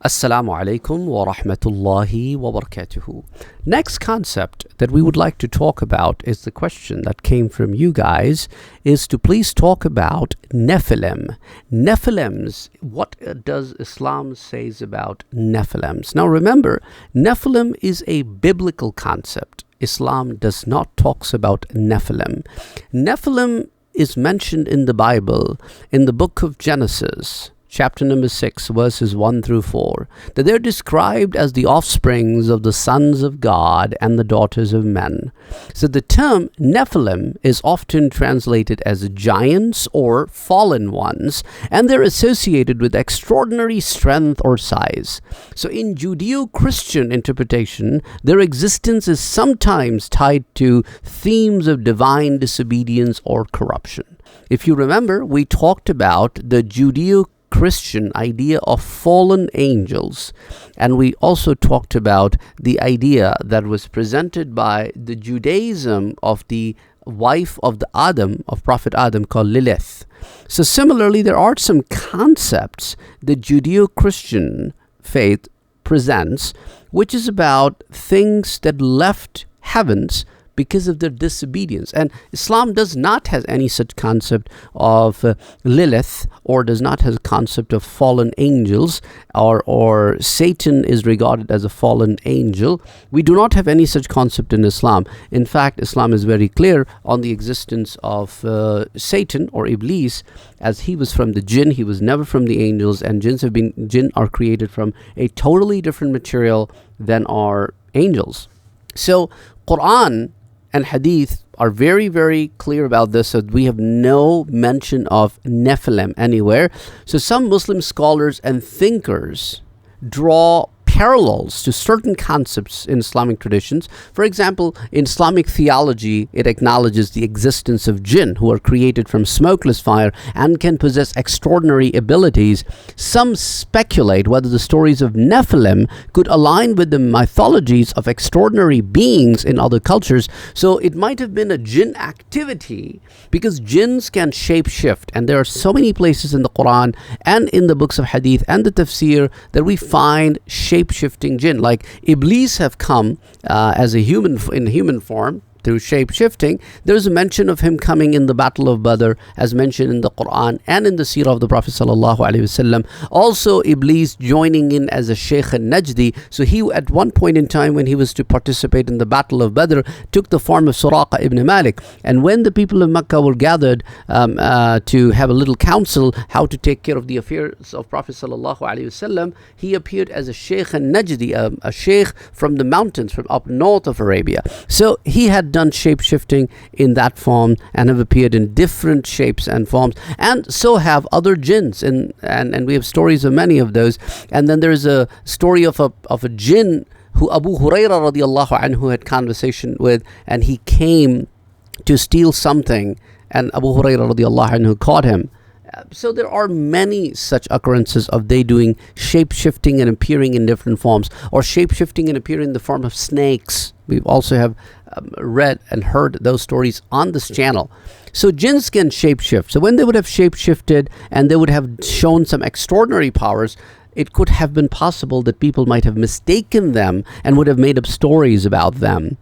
Assalamu alaikum wa rahmatullahi wa barakatuhu. Next concept that we would like to talk about is the question that came from you guys, is to please talk about Nephilim. Nephilims, what does Islam says about Nephilims? Now remember, Nephilim is a biblical concept. Islam does not talk about Nephilim. Nephilim is mentioned in the Bible in the book of Genesis, chapter number 6, verses 1 through 4, that they're described as the offsprings of the sons of God and the daughters of men. So the term Nephilim is often translated as giants or fallen ones, and they're associated with extraordinary strength or size. So in Judeo-Christian interpretation, their existence is sometimes tied to themes of divine disobedience or corruption. If you remember, we talked about the Judeo-Christian idea of fallen angels, and we also talked about the idea that was presented by the Judaism of the wife of Prophet Adam, called Lilith. So similarly, there are some concepts the Judeo-Christian faith presents, which is about things that left heavens because of their disobedience. And Islam does not have any such concept of Lilith, or does not have a concept of fallen angels, or Satan is regarded as a fallen angel. We do not have any such concept in Islam. In fact, Islam is very clear on the existence of Satan or Iblis, as he was from the Jinn, he was never from the angels, and Jinn are created from a totally different material than are angels. So Quran and Hadith are very, very clear about this, so we have no mention of Nephilim anywhere. So some Muslim scholars and thinkers draw parallels to certain concepts in Islamic traditions. For example, in Islamic theology, it acknowledges the existence of jinn, who are created from smokeless fire and can possess extraordinary abilities. Some speculate whether the stories of Nephilim could align with the mythologies of extraordinary beings in other cultures. So it might have been a jinn activity, because jinns can shapeshift, and there are so many places in the Quran and in the books of Hadith and the Tafsir that we find shape-shifting jinn, like Iblis have come as a human in human form through shape-shifting. There's a mention of him coming in the Battle of Badr, as mentioned in the Quran and in the Seerah of the Prophet sallallahu alaihi wasallam. Also, Iblis joining in as a Sheikh al-Najdi. So he, at one point in time when he was to participate in the Battle of Badr, took the form of Suraqa ibn Malik. And when the people of Mecca were gathered to have a little council how to take care of the affairs of Prophet sallallahu alaihi wasallam, he appeared as a Sheikh al-Najdi, a Sheikh from the mountains, from up north of Arabia. So he had done shape-shifting in that form and have appeared in different shapes and forms, and so have other jinns, and we have stories of many of those. And then there is a story of a jinn who Abu Hurairah radiallahu anhu had conversation with, and he came to steal something, and Abu Hurairah radiallahu anhu caught him. So there are many such occurrences of they doing shape-shifting and appearing in different forms, or shape-shifting and appearing in the form of snakes. We also have read and heard those stories on this channel. So jinns can shape-shift. So when they would have shape-shifted and they would have shown some extraordinary powers, it could have been possible that people might have mistaken them and would have made up stories about them.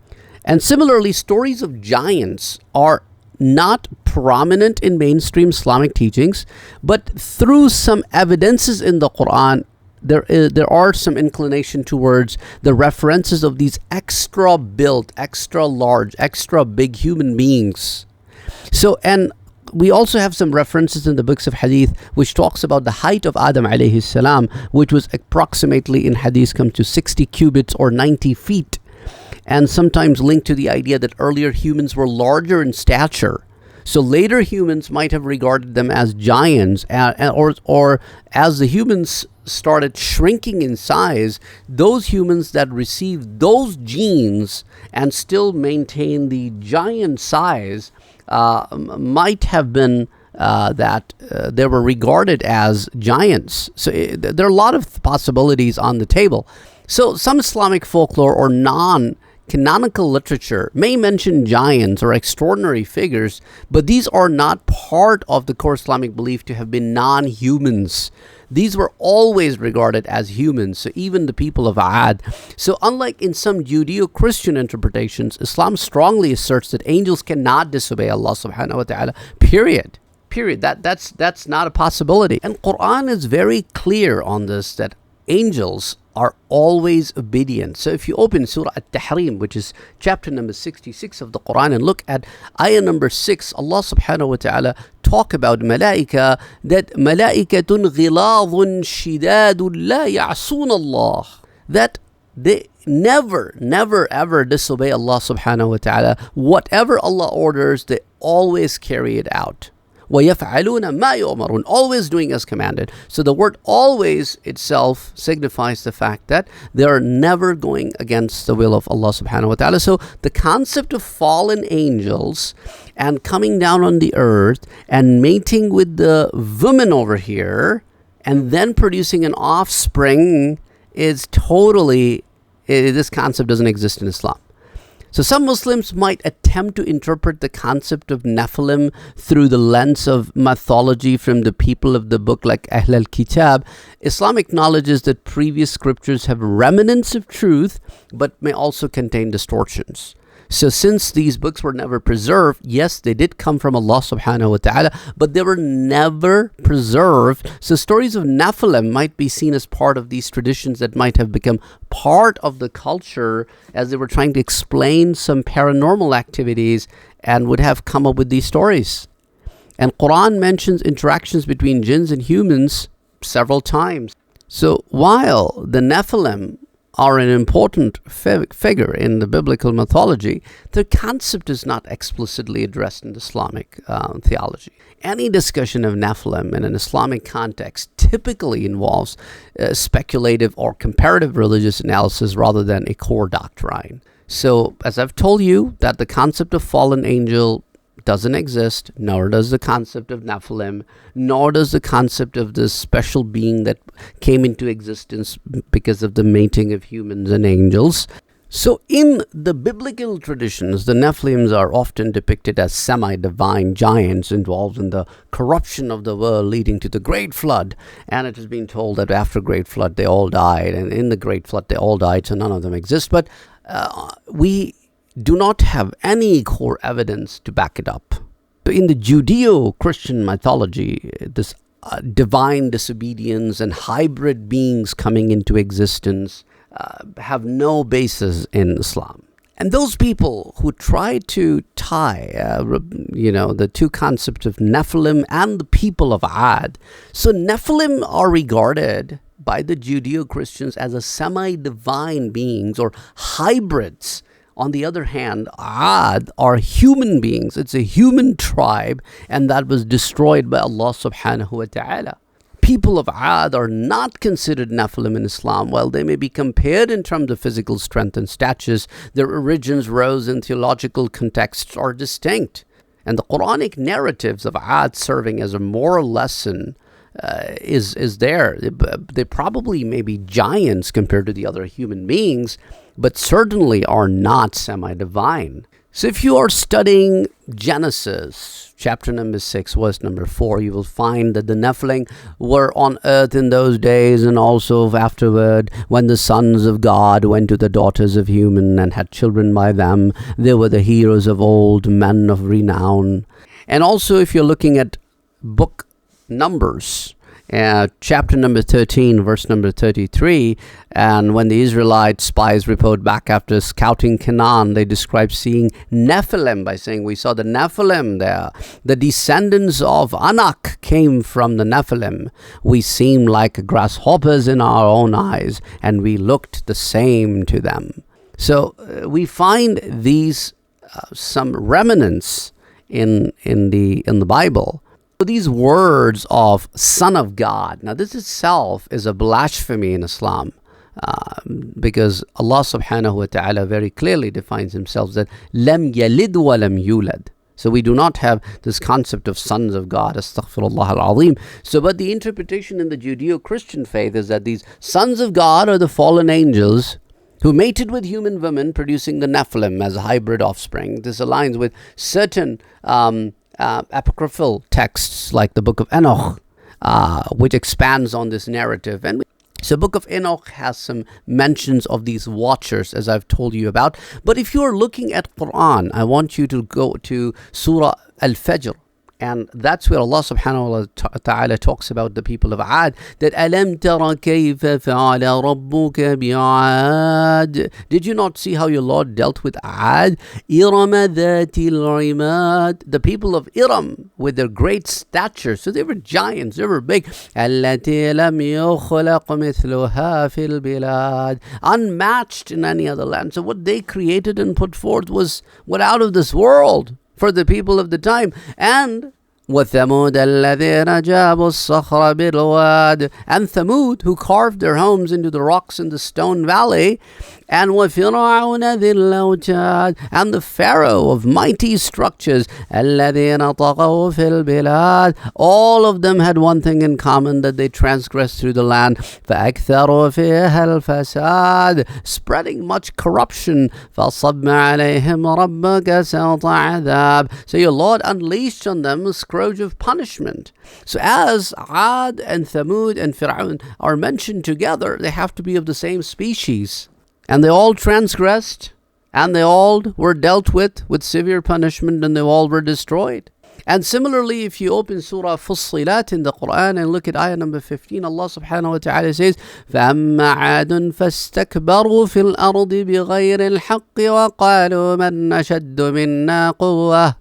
And similarly, stories of giants are not prominent in mainstream Islamic teachings, but through some evidences in the Quran, there are some inclination towards the references of these extra built, extra large, extra big human beings. So, and we also have some references in the books of Hadith which talks about the height of Adam alayhi salam, which was approximately in Hadith comes to 60 cubits or 90 feet. And sometimes linked to the idea that earlier humans were larger in stature. So later humans might have regarded them as giants, or as the humans started shrinking in size, those humans that received those genes and still maintain the giant size might have been that they were regarded as giants. So there are a lot of possibilities on the table. So some Islamic folklore or non-canonical literature may mention giants or extraordinary figures, but these are not part of the core Islamic belief to have been non-humans. these were always regarded as humans. So even the people of Ad. So unlike in some Judeo-Christian interpretations, Islam strongly asserts that angels cannot disobey Allah subhanahu wa ta'ala, period. That's not a possibility. And Quran is very clear on this, that angels are always obedient. So if you open Surah At-Tahrim, which is chapter number 66 of the Quran, and look at ayah number 6, Allah subhanahu wa ta'ala talk about malaika, that malaikatun ghiladun shidadun la ya'sun Allah, that they never ever disobey Allah subhanahu wa ta'ala. Whatever Allah orders, they always carry it out. وَيَفْعَلُونَ مَا يُؤْمَرُونَ, always doing as commanded. So the word always itself signifies the fact that they are never going against the will of Allah subhanahu wa ta'ala. So the concept of fallen angels and coming down on the earth and mating with the woman over here and then producing an offspring is totally, this concept doesn't exist in Islam. So some Muslims might attempt to interpret the concept of Nephilim through the lens of mythology from the people of the book like Ahl al-Kitab. Islam acknowledges that previous scriptures have remnants of truth but may also contain distortions. So since these books were never preserved, yes, they did come from Allah subhanahu wa ta'ala, but they were never preserved. So stories of Nephilim might be seen as part of these traditions that might have become part of the culture as they were trying to explain some paranormal activities and would have come up with these stories. And Quran mentions interactions between jinns and humans several times. So while the Nephilim are an important figure in the biblical mythology, their concept is not explicitly addressed in Islamic theology. Any discussion of Nephilim in an Islamic context typically involves speculative or comparative religious analysis rather than a core doctrine. So, as I've told you, that the concept of fallen angel doesn't exist, nor does the concept of Nephilim, nor does the concept of this special being that came into existence because of the mating of humans and angels. So in the biblical traditions, the Nephilims are often depicted as semi-divine giants involved in the corruption of the world leading to the Great Flood. And it has been told that after Great Flood they all died, and in the Great Flood they all died, so none of them exist. But we do not have any core evidence to back it up. In the Judeo-Christian mythology, this divine disobedience and hybrid beings coming into existence have no basis in Islam. And those people who try to tie, the two concepts of Nephilim and the people of Ad. So Nephilim are regarded by the Judeo-Christians as a semi-divine beings or hybrids. On the other hand, Ad are human beings. It's a human tribe, and that was destroyed by Allah subhanahu wa ta'ala. People of Ad are not considered Nephilim in Islam. While they may be compared in terms of physical strength and status, their origins, roles, and theological contexts are distinct. And the Quranic narratives of Ad serving as a moral lesson is there. They probably may be giants compared to the other human beings, but certainly are not semi-divine. So if you are studying Genesis, chapter number 6, verse number 4, you will find that the Nephilim were on earth in those days and also afterward when the sons of God went to the daughters of human and had children by them. They were the heroes of old, men of renown. And also if you're looking at book Numbers, chapter number 13, verse number 33, and when the Israelite spies report back after scouting Canaan, they describe seeing Nephilim by saying, we saw the Nephilim there. The descendants of Anak came from the Nephilim. We seemed like grasshoppers in our own eyes, and we looked the same to them. So we find these some remnants in the Bible. These words of Son of God. Now this itself is a blasphemy in Islam because Allah subhanahu wa ta'ala very clearly defines himself that Lam yalid wa lam yulad. So we do not have this concept of sons of God, astaghfirullah al-azim. So but the interpretation in the Judeo-Christian faith is that these sons of God are the fallen angels who mated with human women, producing the Nephilim as a hybrid offspring. This aligns with certain apocryphal texts like the book of Enoch, which expands on this narrative. And so Book of Enoch has some mentions of these watchers, as I've told you about. But if you're looking at Quran, I want you to go to Surah Al-Fajr. And that's where Allah subhanahu wa ta'ala talks about the people of Aad. That أَلَمْ تَرَ كَيْفَ فَعَلَ رَبُّكَ بِعَادٍ. Did you not see how your Lord dealt with Aad? إِرَمَ ذَاتِ الْعِمَادِ. The people of Iram with their great stature. So they were giants, they were big. الَّتِي لَمْ يُخْلَقْ مِثْلُهَا فِي الْبِلَادِ. Unmatched in any other land. So what they created and put forth was out of this world for the people of the time. And وَثَمُودَ الَّذِينَ جَابُوا الصَّخْرَ بِالْوَادِ. And Thamud, who carved their homes into the rocks in the stone valley. And وَفِرْعَوْنَ ذِي الْأَوْتَادِ. And the Pharaoh of mighty structures. الَّذِينَ طَغَوْا فِي الْبِلَادِ. All of them had one thing in common, that they transgressed through the land. فَأَكْثَرُوا فِيهَا الْفَسَادِ. Spreading much corruption. فَصَبَّ عَلَيْهِمْ رَبَّكَ سَوْطَ عَذَابٍ. So your Lord unleashed on them a scourge of punishment. So as Aad and Thamud and Fir'aun are mentioned together, they have to be of the same species. And they all transgressed, and they all were dealt with severe punishment, and they all were destroyed. And similarly, if you open Surah Fussilat in the Quran and look at ayah number 15, Allah subhanahu wa ta'ala says, فَأَمَّا عَادٌ فَاسْتَكْبَرُوا فِي الْأَرْضِ بِغَيْرِ الْحَقِّ وَقَالُوا مَنْ أَشَدُّ مِنَّا قُوَّةً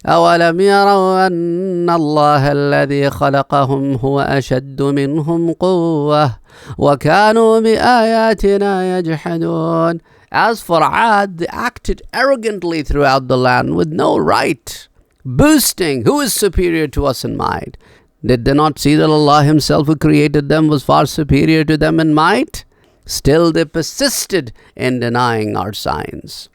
أَوَلَمْ يَرَوْا أَنَّ اللَّهَ الَّذِي خَلَقَهُمْ هُوَ أَشَدُّ مِنْهُمْ قُوَّةً وَكَانُوا بِآيَاتِنَا يَجْحَدُونَ. As for Aad, they acted arrogantly throughout the land with no right, boasting, who is superior to us in might? Did they not see that Allah Himself, who created them, was far superior to them in might? Still they persisted in denying our signs.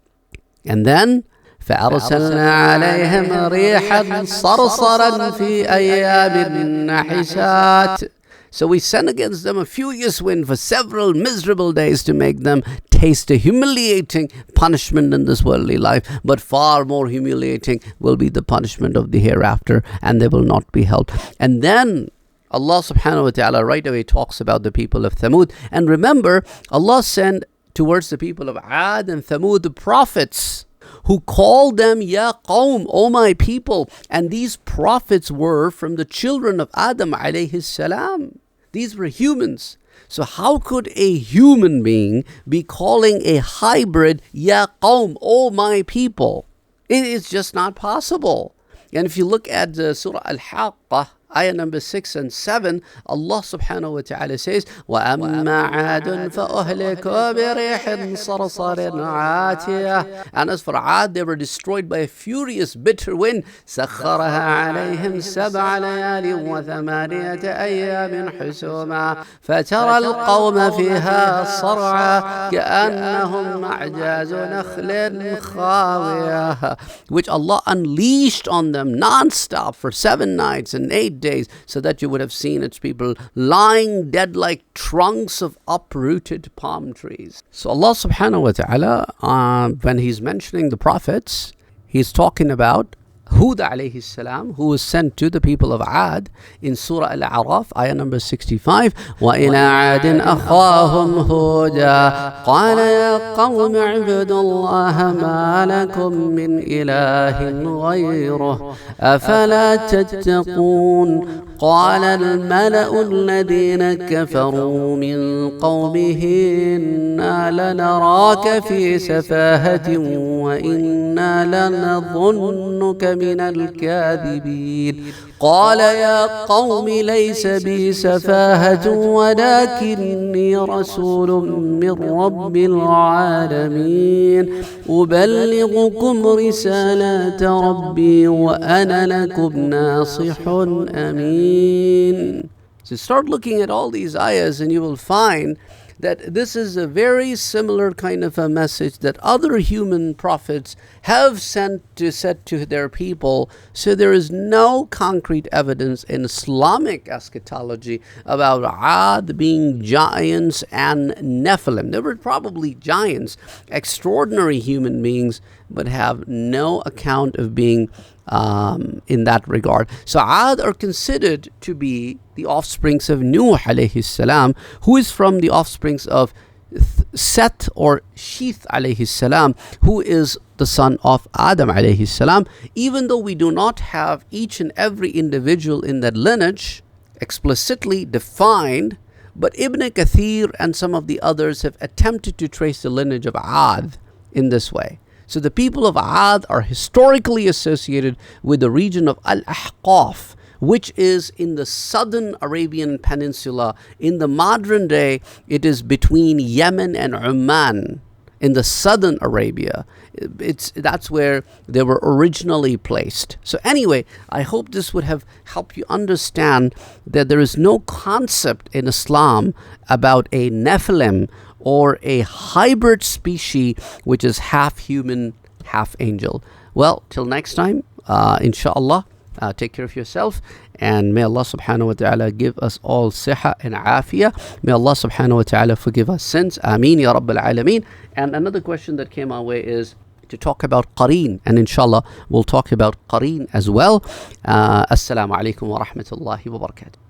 And then فأرسلنا عليهم ريحا صرصرا في أيام نحسات. So we sent against them a furious wind for several miserable days to make them taste a humiliating punishment in this worldly life. But far more humiliating will be the punishment of the hereafter, and they will not be helped. And then Allah subhanahu wa ta'ala right away talks about the people of Thamud. And remember, Allah sent towards the people of Aad and Thamud the prophets, who called them, Ya Qawm, O my people. And these prophets were from the children of Adam alayhi salam. These were humans. So how could a human being be calling a hybrid, Ya Qawm, O my people? It is just not possible. And if you look at Surah Al-Haqqah, ayah number 6 and 7, Allah subhanahu wa ta'ala says, وَأَمَّا عَادٌ فَأُهْلِكُوا بِرِيحٍ صَرْصَرٍ عَاتِيَةٍ. And as for Aad, they were destroyed by a furious, bitter wind. سَخَّرَهَا عَلَيْهِمْ سَبْعَ لَيَالٍ وَثَمَانِيَةَ أَيَّامٍ حُسُومًا فَتَرَى الْقَوْمَ فِيهَا صَرْعًا كَأَنَّهُمْ أَعْجَازُ نَخْلٍ خَاوِيَةٍ. Which Allah unleashed on them non-stop for 7 nights and 8 days, so that you would have seen its people lying dead like trunks of uprooted palm trees. So Allah subhanahu wa ta'ala, when He's mentioning the prophets, He's talking about Hud alayhi salam, who was sent to the people of Aad in Surah Al-A'raf, ayah number 65. وَإِلَىٰ عَادٍ أَخَاهُمْ هُودًا قَالَ يَا قَوْمِ اعْبُدُوا اللَّهَ مَا لَكُمْ مِنْ إِلَٰهٍ غَيْرُهُ أَفَلَا تَتَّقُونَ قال الملأ الذين كفروا من قومه إنا لنراك في سفاهة وإنا لنظنك من الكاذبين قال يا قوم ليس بي سفاهة ولكني رسول من رب العالمين أبلغكم رسالات ربي وأنا لكم ناصح أمين. So start looking at all these ayahs and you will find that this is a very similar kind of a message that other human prophets have said to their people. So there is no concrete evidence in Islamic eschatology about Aad being giants and Nephilim. They were probably giants, extraordinary human beings, but have no account of being in that regard. So Aad are considered to be the offsprings of Nuh alayhi salam, who is from the offsprings of Set or Sheeth alayhi salam, who is the son of Adam alayhi salam. Even though we do not have each and every individual in that lineage explicitly defined, but Ibn Kathir and some of the others have attempted to trace the lineage of Aad in this way. So the people of Aad are historically associated with the region of Al-Ahqaf, which is in the southern Arabian Peninsula. In the modern day, it is between Yemen and Oman, in the southern Arabia. That's where they were originally placed. So anyway, I hope this would have helped you understand that there is no concept in Islam about a Nephilim or a hybrid species which is half human, half angel. Well, till next time, inshallah, take care of yourself, and may Allah subhanahu wa ta'ala give us all siha and afiyah. May Allah subhanahu wa ta'ala forgive us sins. Ameen ya Rabbil Alameen. And another question that came our way is to talk about Qareen, and inshallah we'll talk about Qareen as well. Assalamu alaikum wa rahmatullahi wa barakatuh.